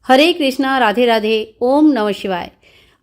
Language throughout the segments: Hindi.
हरे कृष्णा, राधे राधे, ओम नमः शिवाय।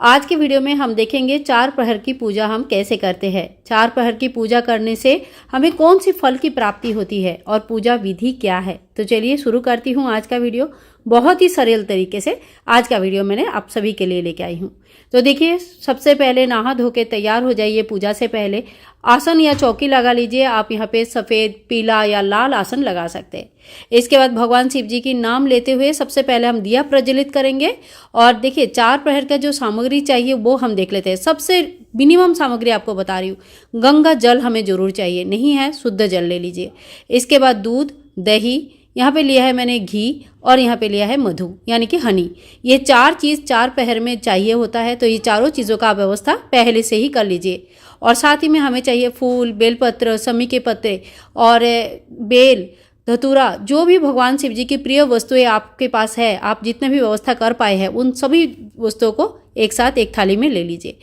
आज के वीडियो में हम देखेंगे चार प्रहर की पूजा हम कैसे करते हैं। चार प्रहर की पूजा करने से हमें कौन सी फल की प्राप्ति होती है और पूजा विधि क्या है। तो चलिए शुरू करती हूँ आज का वीडियो। बहुत ही सरल तरीके से आज का वीडियो मैंने आप सभी के लिए लेके आई हूँ। तो देखिए, सबसे पहले नहा धो के तैयार हो जाइए। पूजा से पहले आसन या चौकी लगा लीजिए। आप यहाँ पे सफ़ेद, पीला या लाल आसन लगा सकते हैं। इसके बाद भगवान शिव जी की नाम लेते हुए सबसे पहले हम दिया प्रज्वलित करेंगे। और देखिए, चार प्रहर का जो सामग्री चाहिए वो हम देख लेते हैं। सबसे मिनिमम सामग्री आपको बता रही हूँ। गंगा जल हमें जरूर चाहिए, नहीं है शुद्ध जल ले लीजिए। इसके बाद दूध, दही, यहाँ पे लिया है मैंने घी, और यहाँ पे लिया है मधु यानी कि हनी। ये चार चीज़ चार प्रहर में चाहिए होता है। तो ये चारों चीज़ों का व्यवस्था पहले से ही कर लीजिए। और साथ ही में हमें चाहिए फूल, बेलपत्र, समी के पत्ते और बेल, धतूरा, जो भी भगवान शिव जी की प्रिय वस्तुएं आपके पास है, आप जितने भी व्यवस्था कर पाए हैं उन सभी वस्तुओं को एक साथ एक थाली में ले लीजिए।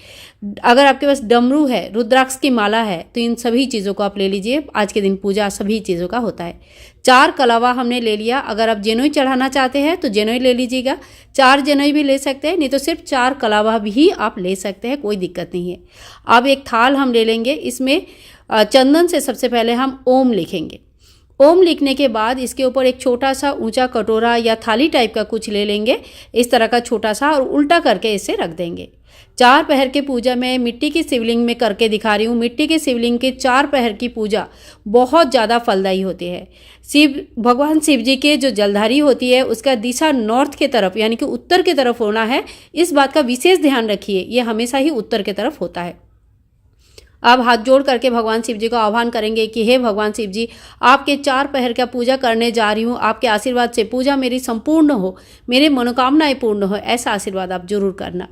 अगर आपके पास डमरू है, रुद्राक्ष की माला है, तो इन सभी चीज़ों को आप ले लीजिए। आज के दिन पूजा सभी चीज़ों का होता है। चार कलावा हमने ले लिया। अगर आप जनेऊ चढ़ाना चाहते हैं तो जनेऊ ले लीजिएगा। चार जनेऊ भी ले सकते हैं, नहीं तो सिर्फ चार कलावा भी आप ले सकते हैं, कोई दिक्कत नहीं है। अब एक थाल हम ले लेंगे। इसमें चंदन से सबसे पहले हम ओम लिखेंगे। ओम लिखने के बाद इसके ऊपर एक छोटा सा ऊंचा कटोरा या थाली टाइप का कुछ ले लेंगे, इस तरह का छोटा सा, और उल्टा करके इसे रख देंगे। चार प्रहर की पूजा में मिट्टी की शिवलिंग में करके दिखा रही हूँ। मिट्टी की शिवलिंग के चार प्रहर की पूजा बहुत ज़्यादा फलदायी होती है। भगवान शिव जी के जो जलधारी होती है उसका दिशा नॉर्थ के तरफ यानी कि उत्तर की तरफ होना है। इस बात का विशेष ध्यान रखिए, ये हमेशा ही उत्तर की तरफ होता है। आप हाथ जोड़ करके भगवान शिव जी को आह्वान करेंगे कि हे भगवान शिव जी, आपके चार प्रहर का पूजा करने जा रही हूँ। आपके आशीर्वाद से पूजा मेरी संपूर्ण हो, मेरी मनोकामनाएं पूर्ण हो, ऐसा आशीर्वाद आप जरूर करना।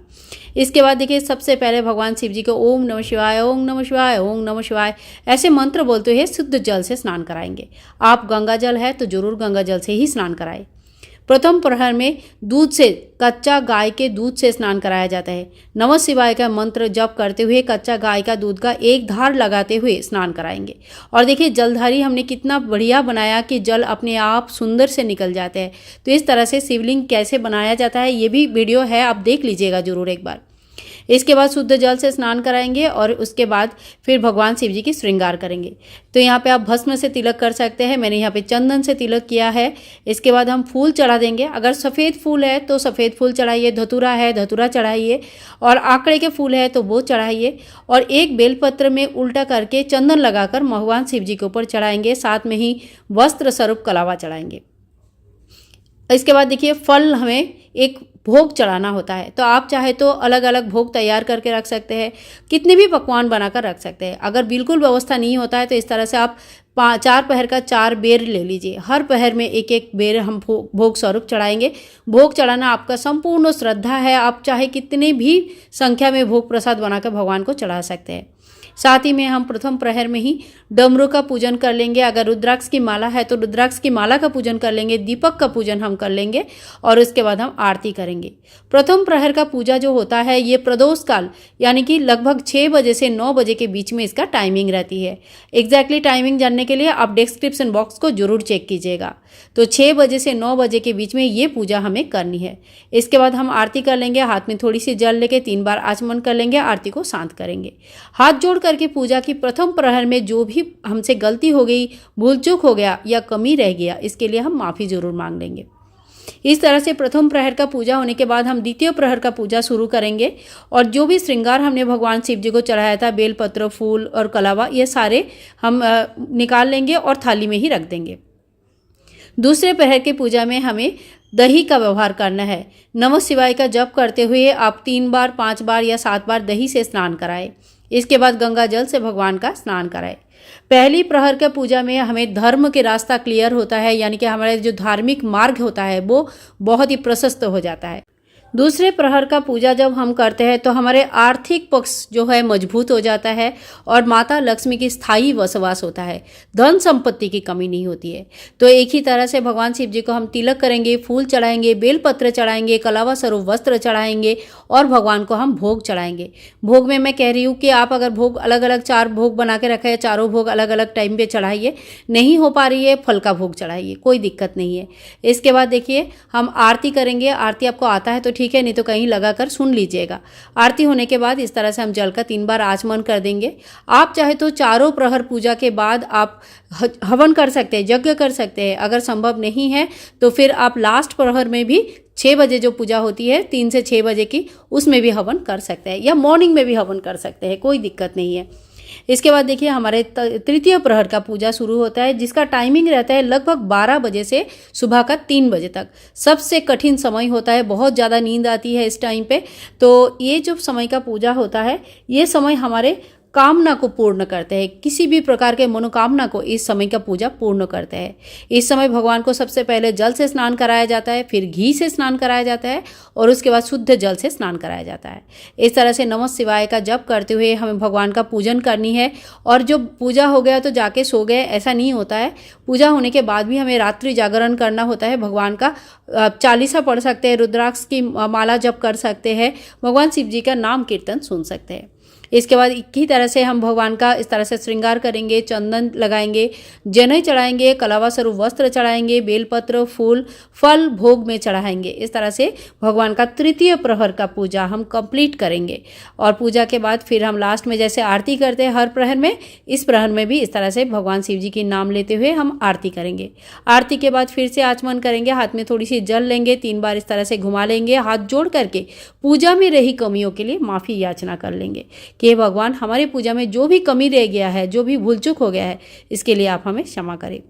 इसके बाद देखिए, सबसे पहले भगवान शिव जी को ओम नमः शिवाय, ओम नमः शिवाय, ओम नमः शिवाय ऐसे मंत्र बोलते हुए शुद्ध जल से स्नान कराएंगे। आप गंगा जल है तो जरूर गंगा जल से ही स्नान कराएं। प्रथम प्रहर में दूध से, कच्चा गाय के दूध से स्नान कराया जाता है। नमः शिवाय का मंत्र जप करते हुए कच्चा गाय का दूध का एक धार लगाते हुए स्नान कराएंगे। और देखिए, जलधारी हमने कितना बढ़िया बनाया कि जल अपने आप सुंदर से निकल जाते हैं। तो इस तरह से शिवलिंग कैसे बनाया जाता है ये भी वीडियो है, आप देख लीजिएगा जरूर एक बार। इसके बाद शुद्ध जल से स्नान कराएंगे और उसके बाद फिर भगवान शिव जी की श्रृंगार करेंगे। तो यहाँ पे आप भस्म से तिलक कर सकते हैं। मैंने यहाँ पे चंदन से तिलक किया है। इसके बाद हम फूल चढ़ा देंगे। अगर सफ़ेद फूल है तो सफ़ेद फूल चढ़ाइए, धतूरा है धतूरा चढ़ाइए, और आंकड़े के फूल है तो वो चढ़ाइए। और एक बेलपत्र में उल्टा करके चंदन लगाकर भगवान शिव जी के ऊपर चढ़ाएंगे। साथ में ही वस्त्र स्वरूप कलावा चढ़ाएंगे। इसके बाद देखिए, फल हमें एक भोग चढ़ाना होता है। तो आप चाहे तो अलग अलग भोग तैयार करके रख सकते हैं, कितने भी पकवान बनाकर रख सकते हैं। अगर बिल्कुल व्यवस्था नहीं होता है तो इस तरह से आप चार प्रहर का चार बेर ले लीजिए। हर प्रहर में एक एक बेर हम भोग स्वरूप चढ़ाएंगे। भोग चढ़ाना आपका संपूर्ण श्रद्धा है। आप चाहे कितने भी संख्या में भोग प्रसाद बनाकर भगवान को चढ़ा सकते हैं। साथ ही में हम प्रथम प्रहर में ही डमरू का पूजन कर लेंगे। अगर रुद्राक्ष की माला है तो रुद्राक्ष की माला का पूजन कर लेंगे। दीपक का पूजन हम कर लेंगे और उसके बाद हम आरती करेंगे। प्रथम प्रहर का पूजा जो होता है ये प्रदोष काल यानी कि लगभग 6 बजे से 9 बजे के बीच में इसका टाइमिंग रहती है। एग्जैक्टली टाइमिंग जानने के लिए आप डिस्क्रिप्शन बॉक्स को जरूर चेक कीजिएगा। तो 6 बजे से 9 बजे के बीच में ये पूजा हमें करनी है। इसके बाद हम आरती कर लेंगे। हाथ में थोड़ी सी जल लेके 3 बार आचमन कर लेंगे। आरती को शांत करेंगे। हाथ जोड़ करके पूजा की प्रथम प्रहर में जो भी हमसे गलती हो गई, भूल चूक हो गया या कमी रह गया, इसके लिए हम माफ़ी जरूर मांग लेंगे। इस तरह से प्रथम प्रहर का पूजा होने के बाद हम द्वितीय प्रहर का पूजा शुरू करेंगे। और जो भी श्रृंगार हमने भगवान शिव जी को चढ़ाया था, बेलपत्र, फूल और कलावा, ये सारे हम निकाल लेंगे और थाली में ही रख देंगे। दूसरे प्रहर की पूजा में हमें दही का व्यवहार करना है। नमः शिवाय का जप करते हुए आप 3 बार, 5 बार या 7 बार दही से स्नान कराएं। इसके बाद गंगा जल से भगवान का स्नान कराएं। पहली प्रहर के पूजा में हमें धर्म के रास्ता क्लियर होता है, यानी कि हमारे जो धार्मिक मार्ग होता है वो बहुत ही प्रशस्त हो जाता है। दूसरे प्रहर का पूजा जब हम करते हैं तो हमारे आर्थिक पक्ष जो है मजबूत हो जाता है और माता लक्ष्मी की स्थायी वसवास होता है, धन संपत्ति की कमी नहीं होती है। तो एक ही तरह से भगवान शिव जी को हम तिलक करेंगे, फूल चढ़ाएंगे, बेलपत्र चढ़ाएंगे, कलावा स्वरूप वस्त्र चढ़ाएंगे और भगवान को हम भोग चढ़ाएंगे। भोग में मैं कह रही हूँ कि आप अगर भोग अलग अलग 4 भोग बना के रखे हैं, चारों भोग अलग अलग टाइम पे चढ़ाइए, नहीं हो पा रही है फल का भोग चढ़ाइए, कोई दिक्कत नहीं है। इसके बाद देखिए हम आरती करेंगे। आरती आपको आता है तो ठीक है, नहीं तो कहीं लगाकर सुन लीजिएगा। आरती होने के बाद इस तरह से हम जल का 3 बार आचमन कर देंगे। आप चाहे तो चारों प्रहर पूजा के बाद आप हवन कर सकते हैं, यज्ञ कर सकते हैं। अगर संभव नहीं है तो फिर आप लास्ट प्रहर में भी 6 बजे जो पूजा होती है 3 से 6 बजे की, उसमें भी हवन कर सकते हैं या मॉर्निंग में भी हवन कर सकते हैं, कोई दिक्कत नहीं है। इसके बाद देखिए हमारे तृतीय प्रहर का पूजा शुरू होता है, जिसका टाइमिंग रहता है लगभग 12 बजे से सुबह का 3 बजे तक। सबसे कठिन समय होता है, बहुत ज़्यादा नींद आती है इस टाइम पे। तो ये जो समय का पूजा होता है, ये समय हमारे कामना को पूर्ण करते हैं, किसी भी प्रकार के मनोकामना को इस समय का पूजा पूर्ण करते हैं। इस समय भगवान को सबसे पहले जल से स्नान कराया जाता है, फिर घी से स्नान कराया जाता है और उसके बाद शुद्ध जल से स्नान कराया जाता है। इस तरह से नमः शिवाय का जप करते हुए हमें भगवान का पूजन करनी है। और जो पूजा हो गया तो जाके सो गए, ऐसा नहीं होता है। पूजा होने के बाद भी हमें रात्रि जागरण करना होता है। भगवान का चालीसा पढ़ सकते हैं, रुद्राक्ष की माला जप कर सकते हैं, भगवान शिव जी का नाम कीर्तन सुन सकते हैं। इसके बाद एक ही तरह से हम भगवान का इस तरह से श्रृंगार करेंगे, चंदन लगाएंगे, जनेऊ चढ़ाएंगे, कलावा स्वरूप वस्त्र चढ़ाएंगे, बेलपत्र, फूल, फल भोग में चढ़ाएंगे। इस तरह से भगवान का तृतीय प्रहर का पूजा हम कंप्लीट करेंगे। और पूजा के बाद फिर हम लास्ट में जैसे आरती करते हैं हर प्रहर में, इस प्रहर में भी इस तरह से भगवान शिव जी की नाम लेते हुए हम आरती करेंगे। आरती के बाद फिर से आचमन करेंगे, हाथ में थोड़ी सी जल लेंगे, 3 बार इस तरह से घुमा लेंगे, हाथ जोड़ करके पूजा में रही कमियों के लिए माफ़ी याचना कर लेंगे कि भगवान हमारे पूजा में जो भी कमी रह गया है, जो भी भूल चूक हो गया है, इसके लिए आप हमें क्षमा करें।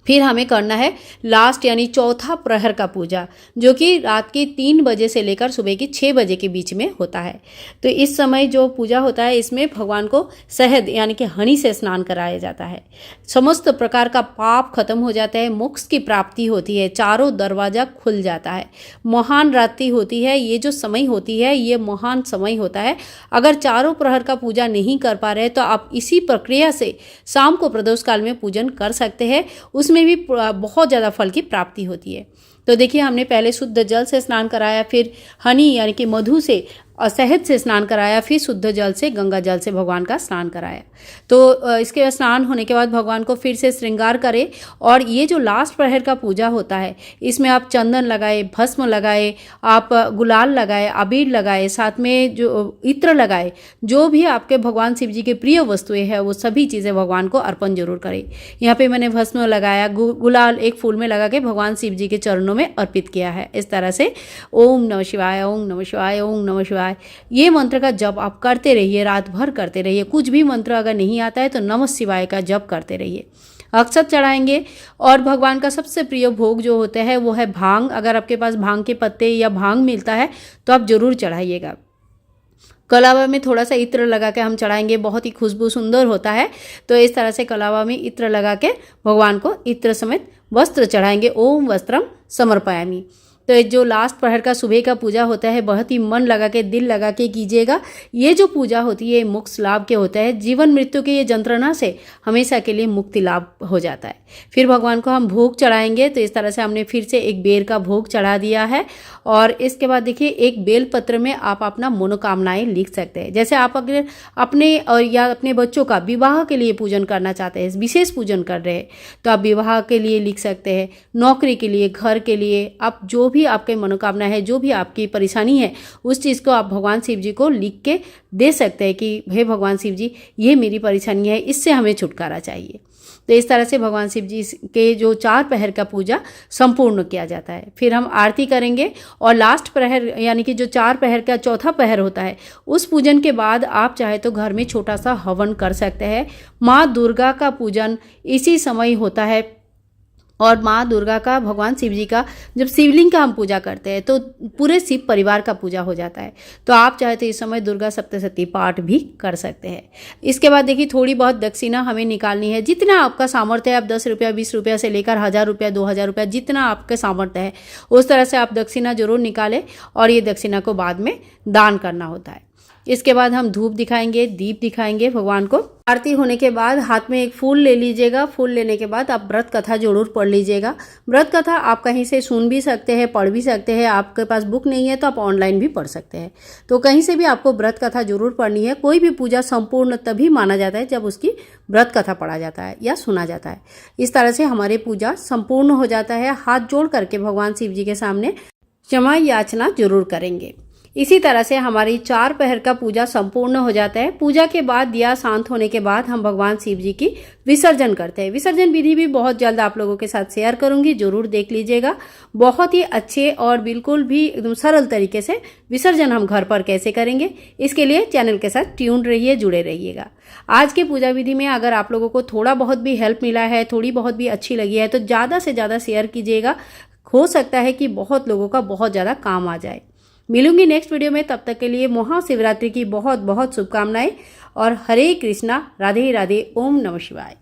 फिर हमें करना है लास्ट यानी चौथा प्रहर का पूजा, जो कि रात के 3 बजे से लेकर सुबह की 6 बजे के बीच में होता है। तो इस समय जो पूजा होता है, इसमें भगवान को शहद यानी कि हनी से स्नान कराया जाता है। समस्त प्रकार का पाप खत्म हो जाता है, मोक्ष की प्राप्ति होती है, चारों दरवाजा खुल जाता है। महान रात्रि होती है, ये जो समय होती है ये महान समय होता है। अगर चारों प्रहर का पूजा नहीं कर पा रहे तो आप इसी प्रक्रिया से शाम को प्रदोष काल में पूजन कर सकते हैं, उसमें भी बहुत ज़्यादा फल की प्राप्ति होती है। तो देखिए हमने पहले शुद्ध जल से स्नान कराया, फिर हनी यानी कि मधु से और शहद से स्नान कराया, फिर शुद्ध जल से गंगा जल से भगवान का स्नान कराया। तो इसके स्नान होने के बाद भगवान को फिर से श्रृंगार करें। और ये जो लास्ट प्रहर का पूजा होता है, इसमें आप चंदन लगाए, भस्म लगाए, आप गुलाल लगाए, अबीर लगाए, साथ में जो इत्र लगाए, जो भी आपके भगवान शिव जी के प्रिय वस्तुएं हैं वो सभी चीज़ें भगवान को अर्पण जरूर करें। यहाँ पे मैंने भस्म लगाया, गुलाल एक फूल में लगा के भगवान शिव जी के चरणों में अर्पित किया है। इस तरह से ओम नमः शिवाय, ओम नमः शिवाय, ओम नमः शिवाय, ये मंत्र का जप आप करते रहिए, रात भर करते रहिए। कुछ भी मंत्र अगर नहीं आता है तो नमः शिवाय का जप करते रहिए। अक्षत चढ़ाएंगे और भगवान का सबसे प्रिय भोग जो होता है वो है भांग। अगर आपके पास भांग के पत्ते या भांग मिलता है तो आप जरूर चढ़ाइएगा। कलावा में थोड़ा सा इत्र लगा के हम चढ़ाएंगे, बहुत ही खुशबू सुंदर होता है। तो इस तरह से कलावा में इत्र लगा के भगवान को इत्र समेत वस्त्र चढ़ाएंगे। ओम वस्त्रम समर्पयामि। तो जो लास्ट प्रहर का सुबह का पूजा होता है, बहुत ही मन लगा के, दिल लगा के कीजिएगा। ये जो पूजा होती है मोक्ष लाभ के होता है, जीवन मृत्यु के ये यंत्रणा से हमेशा के लिए मुक्ति लाभ हो जाता है। फिर भगवान को हम भोग चढ़ाएंगे। तो इस तरह से हमने फिर से एक बेर का भोग चढ़ा दिया है। और इसके बाद देखिए एक बेल पत्र में आप अपना मनोकामनाएं लिख सकते हैं। जैसे आप अगर अपने और या अपने बच्चों का विवाह के लिए पूजन करना चाहते हैं, विशेष पूजन कर रहे हैं, तो आप विवाह के लिए लिख सकते हैं, नौकरी के लिए, घर के लिए, आप जो भी आपके मनोकामना है, जो भी आपकी परेशानी है, उस चीज़ को आप भगवान शिव जी को लिख के दे सकते हैं कि हे भगवान शिव जी, ये मेरी परेशानी है, इससे हमें छुटकारा चाहिए। तो इस तरह से भगवान शिव जी के जो 4 प्रहर का पूजा संपूर्ण किया जाता है। फिर हम आरती करेंगे और लास्ट प्रहर यानी कि जो 4 प्रहर का चौथा प्रहर होता है, उस पूजन के बाद आप चाहे तो घर में छोटा सा हवन कर सकते हैं। माँ दुर्गा का पूजन इसी समय होता है। और माँ दुर्गा का, भगवान शिव जी का जब शिवलिंग का हम पूजा करते हैं तो पूरे शिव परिवार का पूजा हो जाता है। तो आप चाहे तो इस समय दुर्गा सप्तशती पाठ भी कर सकते हैं। इसके बाद देखिए थोड़ी बहुत दक्षिणा हमें निकालनी है, जितना आपका सामर्थ्य है। आप 10 रुपया, 20 रुपया से लेकर 1000 रुपया, 2000 रुपया, जितना आपके सामर्थ्य है उस तरह से आप दक्षिणा जरूर निकालें, और ये दक्षिणा को बाद में दान करना होता है। इसके बाद हम धूप दिखाएंगे, दीप दिखाएंगे भगवान को। आरती होने के बाद हाथ में एक फूल ले लीजिएगा। फूल लेने के बाद आप व्रत कथा जरूर पढ़ लीजिएगा। व्रत कथा आप कहीं से सुन भी सकते हैं, पढ़ भी सकते हैं। आपके पास बुक नहीं है तो आप ऑनलाइन भी पढ़ सकते हैं। तो कहीं से भी आपको व्रत कथा जरूर पढ़नी है। कोई भी पूजा संपूर्ण तभी माना जाता है जब उसकी व्रत कथा पढ़ा जाता है या सुना जाता है। इस तरह से हमारी पूजा संपूर्ण हो जाता है। हाथ जोड़ करके भगवान शिव जी के सामने क्षमा याचना जरूर करेंगे। इसी तरह से हमारी 4 पहर का पूजा संपूर्ण हो जाता है। पूजा के बाद दिया शांत होने के बाद हम भगवान शिव जी की विसर्जन करते हैं। विसर्जन विधि भी बहुत जल्द आप लोगों के साथ शेयर करूंगी, जरूर देख लीजिएगा। बहुत ही अच्छे और बिल्कुल भी एकदम सरल तरीके से विसर्जन हम घर पर कैसे करेंगे, इसके लिए चैनल के साथ ट्यून रहिए, जुड़े रहिएगा। आज के पूजा विधि में अगर आप लोगों को थोड़ा बहुत भी हेल्प मिला है, थोड़ी बहुत भी अच्छी लगी है, तो ज़्यादा से ज़्यादा शेयर कीजिएगा। हो सकता है कि बहुत लोगों का बहुत ज़्यादा काम आ जाए। मिलूंगी नेक्स्ट वीडियो में, तब तक के लिए महाशिवरात्रि की बहुत बहुत शुभकामनाएं और हरे कृष्णा, राधे राधे, ओम नमः शिवाय।